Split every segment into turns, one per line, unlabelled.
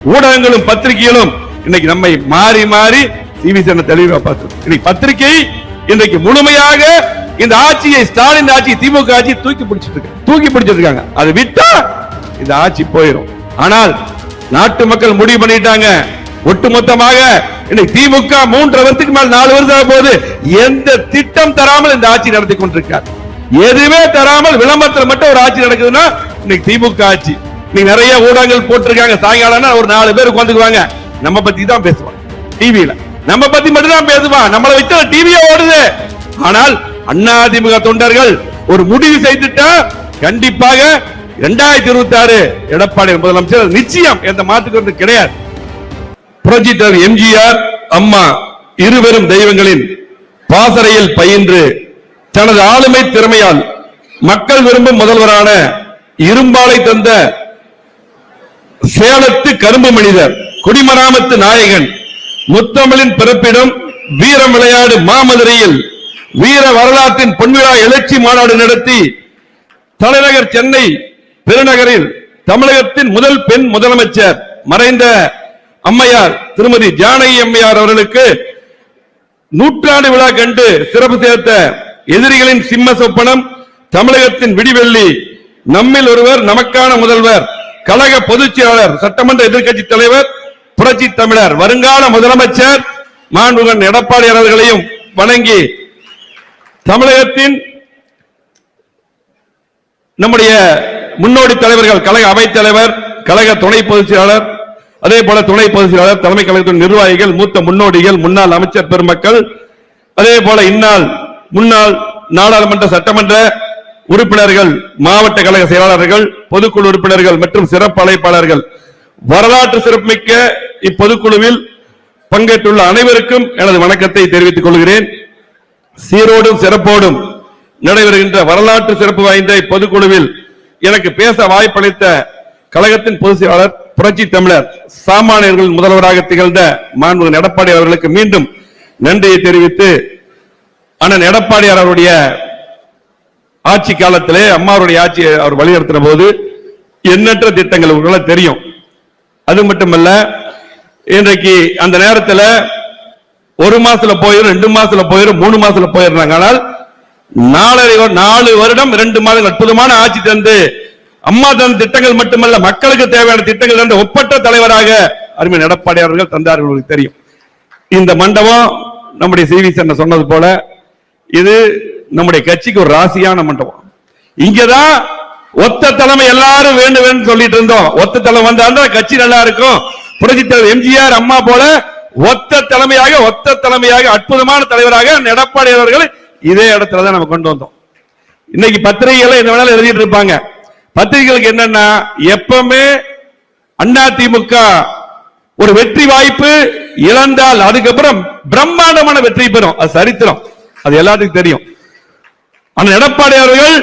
ஊடகங்களும் பத்திரிகைகளும் இன்னைக்கு நம்மை மாறி மாறி டிவி சேனல் தெளிவா பார்த்து இன்னைக்கு பத்திரிகை இன்றைக்கு முழுமையாக இந்த ஆட்சியை ஸ்டாலின் ஆட்சி திமுக ஆட்சி தூக்கி பிடிச்சிட்டு இருக்காங்க. அது விட்டா இந்த ஆட்சி போயிடும். ஆனால் நாட்டு மக்கள் முடிவு பண்ணிட்டாங்க. ஒட்டுமொத்தமாக இன்னைக்கு திமுக 3 வருஷத்துக்கு மேல் 4 வருஷம் போது எந்த திட்டம் தராமல் இந்த ஆட்சி நடத்தி கொண்டிருக்கார். எதுவுமே தராமல் விளம்பரத்தில் மட்டும் ஒரு ஆட்சி நடக்குதுன்னா இன்னைக்கு திமுக ஆட்சி. நீ நிறைய ஊடகங்கள் போட்டிருக்காங்க. சாயங்காலம் ஒரு 4 பேர் உட்காந்துக்குவாங்க, நம்ம பத்தி தான் பேசுவாங்க. டிவியில நம்ம பத்தி மட்டும் தான் பேசுவான். நம்மளை வச்சு டிவியே ஓடுது. ஆனால் அதிமுக தொண்டர்கள் ஒரு முடிவு செய்துட்டா கண்டிப்பாக 2026 எடப்பாடி முதலமைச்சர் நிச்சயம் எந்த மாற்றுக்கு கிடையாது. புரட்சி தலைவர் எம்ஜிஆர் அம்மா இருவரும் தெய்வங்களின் பாசறையில் பயின்று தனது ஆளுமை திறமையால் மக்கள் விரும்பும் முதல்வரான இரும்பாலை தந்த சேலத்து கரும்பு மனிதர், குடிமராமத்து நாயகன், முத்தமிழின் பிறப்பிடம், வீரம் விளையாடு மாமதுரையில் வீர வரலாற்றின் பொன்விழா எழுச்சி மாநாடு நடத்தி தலைநகர் சென்னை பெருநகரில் தமிழகத்தின் முதல் பெண் முதலமைச்சர் மறைந்த அம்மையார் திருமதி ஜானகி அம்மையார் அவர்களுக்கு நூற்றாண்டு விழா கண்டு சிறப்பு சேர்த்த எதிரிகளின் சிம்ம சொப்பனம், தமிழகத்தின் விடிவெள்ளி, நம்மில் ஒருவர், நமக்கான முதல்வர், கழக பொதுச் செயலாளர், சட்டமன்ற எதிர்க்கட்சி தலைவர், புரட்சி தமிழர், வருங்கால முதலமைச்சர் மாண்புமிகு எடப்பாடி அவர்களையும் வணங்கி தமிழகத்தின் நம்முடைய முன்னோடி தலைவர்கள், கழக அவைத் தலைவர், கழக துணை பொதுச் செயலாளர், அதே போல துணை பொதுச் செயலாளர், தலைமை கழகத்தின் நிர்வாகிகள், மூத்த முன்னோடிகள், முன்னாள் அமைச்சர் பெருமக்கள், அதே போல இந்நாள் முன்னாள் நாடாளுமன்ற சட்டமன்ற உறுப்பினர்கள், மாவட்ட கழக செயலாளர்கள், பொதுக்குழு உறுப்பினர்கள் மற்றும் சிறப்பு அழைப்பாளர்கள், வரலாற்று சிறப்புமிக்க இப்பொதுக்குழுவில் பங்கேற்றுள்ள அனைவருக்கும் எனது வணக்கத்தை தெரிவித்துக் கொள்கிறேன். சீரோடும் சிறப்போடும் நடைபெறுகின்ற வரலாற்று சிறப்பு வாய்ந்த இப்பொதுக்குழுவில் எனக்கு பேச வாய்ப்பளித்த கழகத்தின் பொதுச் செயலாளர், புரட்சி தமிழர், சாமானியர்கள் முதல்வராக திகழ்ந்த மாண்புமிகு எடப்பாடி அவர்களுக்கு மீண்டும் நன்றியை தெரிவித்து, அண்ணன் எடப்பாடியார் அவருடைய ஆட்சி காலத்திலே அம்மாவுடைய ஆட்சி அவர் வழிநடத்தின போது எண்ணற்ற திட்டங்கள் உங்களுக்கு தெரியும். அது மட்டுமல்ல, இன்றைக்கு அந்த நேரத்தில் 1 மாசத்துல போயிரும், 2 மாசத்துல போயிரும், 3 மாசத்துல போயிருந்தாங்க. ஆனால் 4 வருடம் 2 மாதங்கள் அற்புதமான ஆட்சி தந்து அம்மா தந்த திட்டங்கள் மட்டுமல்ல, மக்களுக்கு தேவையான திட்டங்கள் தந்த ஒப்பற்ற தலைவராக அருமை எடப்பாடி அவர்கள் தந்தார்கள். தெரியும். இந்த மண்டபம் நம்முடைய சிவி சொன்னது போல இது நம்முடைய கட்சிக்கு ஒரு ராசியான மண்டபம். இங்கதான் ஒத்த தலைமை எல்லாரும் வேண்டும் சொல்லிட்டு இருந்தோம். ஒத்த தலைமை வந்தா கட்சி நல்லா இருக்கும். புரட்சி தலைவர் எம்ஜிஆர் அம்மா போல ஒத்த தலைமையாக அற்புதமான தலைவராக எடப்பாடி அவர்கள் இதே இடத்துல தான் நம்ம கொண்டு வந்தோம். இன்னைக்கு பத்திரிகைகளை என்ன வேணாலும் எழுதிட்டு இருப்பாங்க. பத்திரிகைகளுக்கு என்னன்னா, எப்பவுமே அதிமுக ஒரு வெற்றி வாய்ப்பு இழந்தால் அதுக்கப்புறம் பிரம்மாண்டமான வெற்றி பெறும். அது சரித்திரம், அது எல்லாத்துக்கும் தெரியும். ஆனா எடப்பாடி அவர்கள்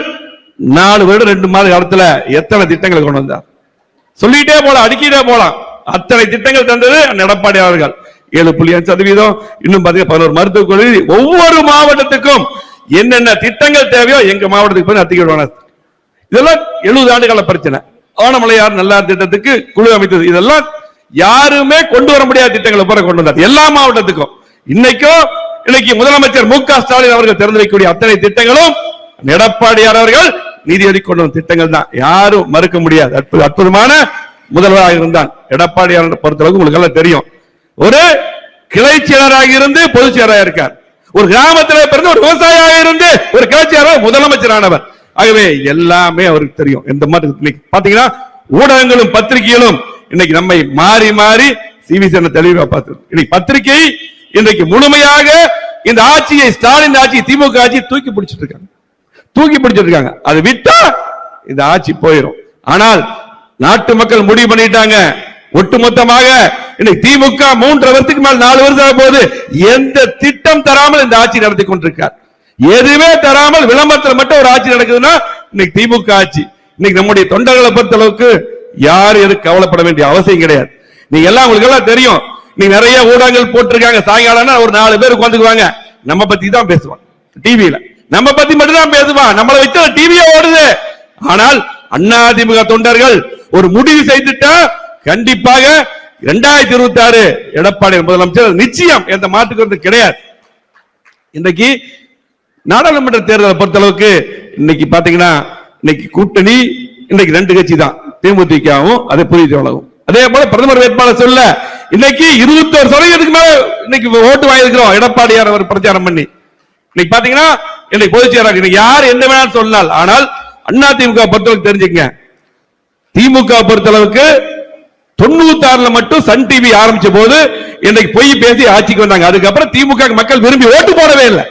4 வருடம் 2 மாத காலத்துல எத்தனை திட்டங்களை கொண்டு வந்தார் சொல்லிட்டே போலாம், அடுக்கிட்டே போலாம். அத்தனை திட்டங்கள் தந்தது எடப்பாடி அவர்கள். 7.5%, இன்னும் 11 மருத்துவக் கல்லூரி, ஒவ்வொரு மாவட்டத்துக்கும் என்னென்ன திட்டங்கள் தேவையோ எங்க மாவட்டத்துக்கு போய் நடத்திக்கிடுவாங்க. இதெல்லாம் 70 ஆண்டு கால பிரச்சனை. ஆனமலையார் நல்லார் திட்டத்துக்கு குழு அமைத்தது. இதெல்லாம் யாருமே கொண்டு வர முடியாத திட்டங்களை பூரா கொண்டு வந்தார் எல்லா மாவட்டத்துக்கும். இன்னைக்கு முதலமைச்சர் மு க ஸ்டாலின் அவர்கள் திறந்து வைக்கக்கூடிய அத்தனை திட்டங்களும் எடப்பாடியார் அவர்கள் நிதியொதுக்கி கொண்டு வந்த திட்டங்கள் தான். யாரும் மறுக்க முடியாது. அற்புதமான முதல்வராக இருந்தான் எடப்பாடியார். பொறுத்தளவுக்கு உங்களுக்கு எல்லாம் தெரியும். ஒரு கிளை செயலராக இருந்து பொதுச் செயலராக இருக்கார். ஒரு கிராமத்தில் பிறந்து ஒரு விவசாயியாக இருந்து ஒரு கிளை செயலராக முதலமைச்சரானவர். ஆகவே எல்லாமே அவருக்கு தெரியும். இந்த மாதிரி பாத்தீங்கன்னா ஊடகங்களும் பத்திரிகைகளும் இன்னைக்கு நம்மை மாறி மாறி சிவி சேனல் தெளிவா பார்த்து இன்னைக்கு பத்திரிகை இன்றைக்கு முழுமையாக இந்த ஆட்சியை ஸ்டாலின் ஆட்சி திமுக ஆட்சி தூக்கி பிடிச்சிட்டு இருக்காங்க. அது விட்டா இந்த ஆட்சி போயிடும். ஆனால் நாட்டு மக்கள் முடிவு பண்ணிட்டாங்க. ஒட்டுமொத்தமாக இன்னைக்கு திமுக 3 வருஷத்துக்கு மேல் 4 வருஷம் போது எந்த திட்டம் தராமல் இந்த ஆட்சி நடத்தி கொண்டிருக்கார். எதுவுமே தராமல் விளம்பரத்தில் மட்டும் ஒரு ஆட்சி நடக்குதுன்னா இன்னைக்கு திமுக ஆட்சி. இன்னைக்கு நம்முடைய தொண்டர்களை பொறுத்த அளவுக்கு யாரும் எதுக்கு கவலைப்பட வேண்டிய அவசியம் கிடையாது. நீங்க எல்லாம் உங்களுக்கு எல்லாம் தெரியும். நீங்க நிறைய ஊடகங்கள் போட்டிருக்காங்க. சாயங்காலம் ஒரு 4 பேர் உட்காந்துக்குவாங்க, நம்ம பத்தி தான் பேசுவான். டிவியில நம்ம பத்தி மட்டும் தான் பேசுவான். நம்மளை வச்சு டிவியே ஓடுது. ஆனால் அதிமுக தொண்டர்கள் ஒரு முடிவு செய்துட்டா கண்டிப்பாக 2026 எடப்பாடி முதலமைச்சர் நிச்சயம் எந்த மாற்றுக்கிறது கிடையாது. இன்றைக்கு நாடாளுமன்ற தேர்தலை பொறுத்தளவுக்கு இன்னைக்கு பாத்தீங்கன்னா இன்னைக்கு கூட்டணி இன்னைக்கு 2 கட்சி தான், தேமுதிகவும் அதே புதிய உலகம். அதே போல பிரதமர் வேட்பாளர் சொல்ல இன்னைக்கு 21% மேல இன்னைக்கு ஓட்டு வாங்கியிருக்கிறோம் எடப்பாடியார் அவர் பிரச்சாரம் பண்ணி. இன்னைக்கு பாத்தீங்கன்னா இன்னைக்கு பொதுச் செயலாளர் யார் என்ன வேணாலும் சொன்னால், ஆனால் அதிமுக பொறுத்தளவுக்கு தெரிஞ்சுங்க, திமுக பொறுத்தளவுக்கு 96 மட்டும் சன் டிவி ஆரம்பிச்ச போது இன்னைக்கு பொய் பேசி ஆட்சிக்கு வந்தாங்க. அதுக்கப்புறம் திமுக மக்கள் விரும்பி ஓட்டு போடவே இல்லை.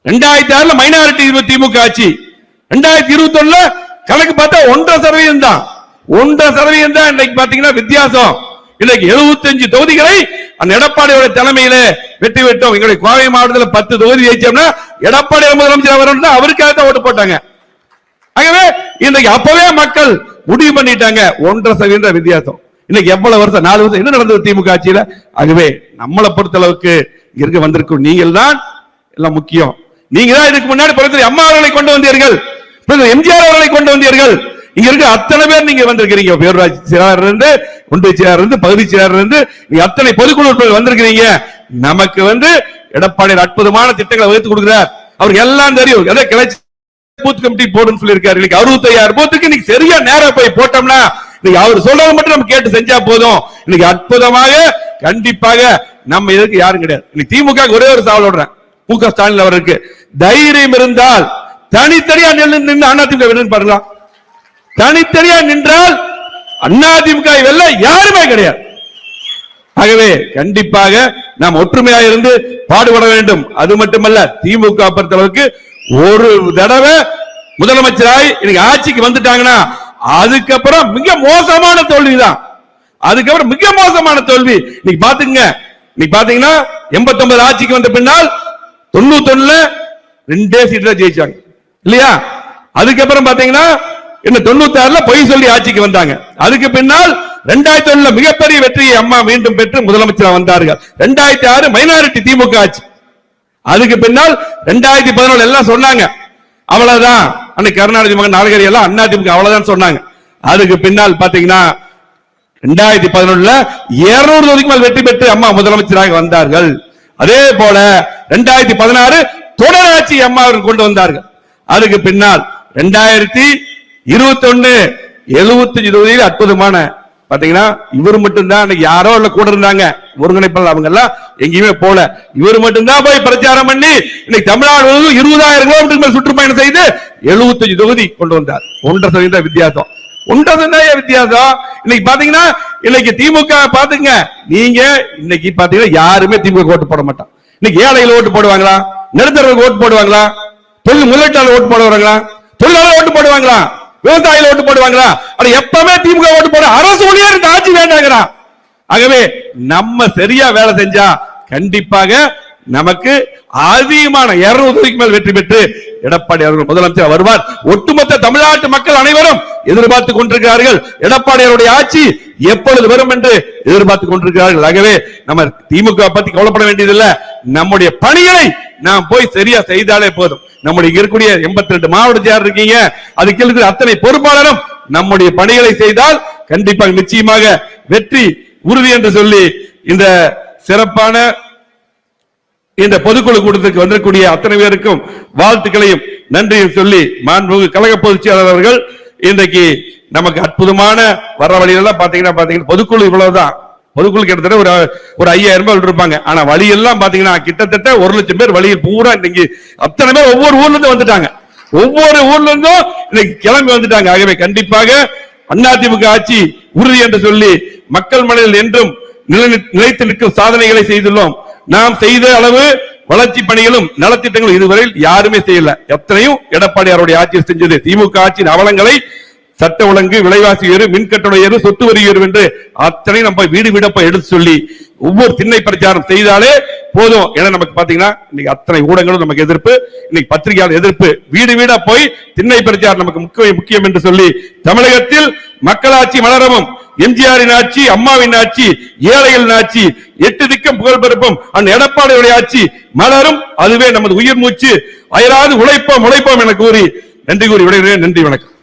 2006 மைனாரிட்டி திமுக ஆட்சி, 2021 கணக்கு பார்த்தா 1.5% தான். 1.5% தான் இன்னைக்கு பாத்தீங்கன்னா வித்தியாசம். இன்னைக்கு 75 தொகுதிகளை அந்த எடப்பாடியோட தலைமையில வெற்றி பெற்றோம். எங்களுடைய கோவை மாவட்டத்தில் 10 தொகுதி ஜெயிச்சோம்னா எடப்பாடி முதலமைச்சர் வரணும் தான் அவருக்காக தான் ஓட்டு போட்டாங்க. ஆகவே இன்னைக்கு அப்பவே மக்கள் முடிவு பண்ணிட்டாங்க. 1.5% வித்தியாசம். இன்னைக்கு எவ்வளவு வருஷம் 4 வருஷம் என்ன நடந்தது திமுக ஆட்சியில? ஆகவே நம்மளை பொறுத்த அளவுக்கு இங்க வந்திருக்கும் நீங்கள் தான் எல்லாம் முக்கியம். நீங்க தான் இதுக்கு முன்னாடி பிரதமர் அம்மா அவர்களை கொண்டு வந்தீர்கள், எம்ஜிஆர் அவர்களை கொண்டு வந்தீர்கள். இங்க இருக்க அத்தனை பேர் நீங்க வந்திருக்கிறீங்க. பேரூராட்சி செயலாளர் இருந்து, ஒன்றிய செயலாளர் இருந்து, பகுதி செயலாளர் இருந்து, நீங்க அத்தனை பொதுக்குழு வந்திருக்கிறீங்க. நமக்கு எடப்பாடி அற்புதமான திட்டங்களை வகுத்து கொடுக்கிறார். அவருக்கு எல்லாம் தெரியும். எதை கிளச்சி பூத் கமிட்டி போடுன்னு சொல்லியிருக்காரு. இன்னைக்கு 65,000 பூத்துக்கு இன்னைக்கு சரியா நேரம் போய் போட்டோம்னா இன்னைக்கு அவர் சொல்றது மட்டும் நம்ம கேட்டு செஞ்சா போதும். இன்னைக்கு அற்புதமாக கண்டிப்பாக நம்ம எதுக்கு யாரும் கிடையாது. இன்னைக்கு திமுக ஒரே ஒரு சாவல் விடுறேன், மு.க. ஸ்டாலின் அவருக்கு தைரியம் இருந்தால் தனித்தனியா நின்று அதிமுக வென்று பாருங்க. தனித்தனியா நின்றால் அதிமுக வெல்ல யாருமே கிடையாது. ஆகவே கண்டிப்பாக நாம் ஒற்றுமையாக இருந்து பாடுபட வேண்டும். அது மட்டுமல்ல, திமுக பொறுத்தளவுக்கு ஒரு தடவை முதலமைச்சராய் இன்னைக்கு ஆட்சிக்கு வந்துட்டாங்கன்னா அதுக்கப்புறம் மிக மோசமான தோல்விதான். அதுக்கப்புறம் மிக மோசமான தோல்வி. இன்னைக்கு பாத்துங்க, இன்னைக்கு பாத்தீங்கன்னா 89 ஆட்சிக்கு வந்த பின்னால் 91 2 சீட்ல ஜெயிச்சாங்க இல்லையா? அதுக்கப்புறம் பாத்தீங்கன்னா என்ன 96 பொய் சொல்லி ஆட்சிக்கு வந்தாங்க. அதுக்கு பின்னால் 2001 மிகப்பெரிய வெற்றியை அம்மா மீண்டும் பெற்று முதலமைச்சராக வந்தார்கள். 2006 மைனாரிட்டி திமுக ஆட்சி. அதுக்கு பின்னால் 2017 எல்லாம் சொன்னாங்க அவ்வளவுதான், அன்னைக்கு கருணாநிதி மகன் நாகரி எல்லாம் அதிமுக அவ்வளவுதான் சொன்னாங்க. அதுக்கு பின்னால் பாத்தீங்கன்னா 2011 200 தொகுதிக்கு மேல் வெற்றி பெற்று அம்மா முதலமைச்சராக வந்தார்கள். அதே போல 2016 தொடராட்சி அம்மா அவர்கள் கொண்டு வந்தார்கள். அதுக்கு பின்னால் 2021 75 தொகுதியில் அற்புதமான பாத்தீங்கன்னா இவர் மட்டும்தான் யாரோ இல்ல கூட இருந்தாங்க ஒருங்கிணைப்பாளர், அவங்க எல்லாம் எங்கேயுமே போல. இவர் மட்டும்தான் போய் பிரச்சாரம் பண்ணி இன்னைக்கு தமிழ்நாடு 20,000 கிலோமீட்டர் மேல் சுற்றுப்பயணம் செய்து 75 தொகுதி கொண்டு வந்தார். 1.5% வித்தியாசம். 1.5% வித்தியாசம். இன்னைக்கு பாத்தீங்கன்னா இன்னைக்கு திமுக பாத்துங்க, நீங்க இன்னைக்கு பாத்தீங்கன்னா யாருமே திமுக ஓட்டு போட மாட்டான். இன்னைக்கு ஏழைகள் ஓட்டு போடுவாங்களா? நடுத்தரவுக்கு ஓட்டு போடுவாங்களா? தொழில் முதலீட்டாளர் ஓட்டு போடுவாங்களா? தொழிலாளர் ஓட்டு போடுவாங்களா? விவசாயிகள் ஓட்டு போடுவாங்களா? எப்பவுமே திமுக ஓட்டு போட அரசு ஊழியர் இந்த ஆட்சி வேண்டாங்கிறா. ஆகவே நம்ம சரியா வேலை செஞ்சா கண்டிப்பாக நமக்கு அதிகமான 200 தொகுதிக்கு மேல் வெற்றி பெற்று எடப்பாடி அவர்கள் முதலமைச்சர் வருவார். ஒட்டுமொத்த தமிழ்நாட்டு மக்கள் அனைவரும் எதிர்பார்த்து கொண்டிருக்கிறார்கள். எடப்பாடி அவருடைய ஆட்சி எப்பொழுது வரும் என்று எதிர்பார்த்து கொண்டிருக்கிறார்கள். ஆகவே நம்ம திமுக பத்தி கவலைப்பட வேண்டியதில்லை. நம்முடைய பணிகளை நாம் போய் சரியா செய்தாலே போதும். நம்முடைய இருக்கக்கூடிய 82 மாவட்ட செயலர் இருக்கீங்க, அதுக்கு இருக்கிற அத்தனை பொறுப்பாளரும் நம்முடைய பணிகளை செய்தால் கண்டிப்பாக நிச்சயமாக வெற்றி உறுதி என்று சொல்லி இந்த சிறப்பான இந்த பொதுக்குழு கூட்டத்துக்கு வந்திருக்கூடிய அத்தனை பேருக்கும் வாழ்த்துக்களையும் நன்றியும் சொல்லி மாண்புமிகு கழக பொதுச் செயலாளர் அவர்கள் இன்றைக்கு நமக்கு அற்புதமான வர வழியெல்லாம் பாத்தீங்கன்னா பொதுக்குழு இவ்வளவுதான். பொதுக்குழு கிட்டத்தட்ட ஒரு 5,000 பேர் இருப்பாங்க. ஆனா வழி எல்லாம் பாத்தீங்கன்னா கிட்டத்தட்ட 1,00,000 பேர் வழியில் பூரா இன்னைக்கு அத்தனை பேர் ஒவ்வொரு ஊர்ல இருந்து வந்துட்டாங்க. ஒவ்வொரு ஊர்ல இருந்தும் இன்னைக்கு கிளம்பி வந்துட்டாங்க. ஆகவே கண்டிப்பாக அதிமுக ஆட்சி உறுதி என்று சொல்லி மக்கள் மனதில் என்றும் நிலைத்து நிற்கும் சாதனைகளை செய்துள்ளோம். நாம் செய்த அளவு வளர்ச்சி பணிகளும் நலத்திட்டங்களும் இதுவரையில் யாருமே செய்யல. எத்தனையும் எடப்பாடி அவருடைய ஆட்சியில் செஞ்சது. திமுக ஆட்சியின் அவலங்களை சட்ட ஒழுங்கு, விலைவாசி உயர்வு, மின்கட்டண உயர்வு, சொத்து வரி உயர்வு என்று அத்தனை நம்ம வீடு வீட போய் எடுத்து சொல்லி ஒவ்வொரு திண்ணை பிரச்சாரம் செய்தாலே போதும். ஏன்னா நமக்கு பாத்தீங்கன்னா இன்னைக்கு அத்தனை ஊடகங்களும் நமக்கு எதிர்ப்பு, இன்னைக்கு பத்திரிகையாளர் எதிர்ப்பு. வீடு வீடா போய் திண்ணை பிரச்சாரம் நமக்கு முக்கியம் என்று சொல்லி தமிழகத்தில் மக்களாட்சி மலரவும், எம்ஜிஆரின் ஆட்சி, அம்மாவின் ஆட்சி, ஏழைகளின் ஆட்சி, 8 திக்கம் புகழ் பெருப்பும் அந்த எடப்பாடியுடைய ஆட்சி மலரும். அதுவே நமது உயிர் மூச்சு. அயராது உழைப்போம் என கூறி நன்றி கூறி விடைகிறேன். நன்றி, வணக்கம்.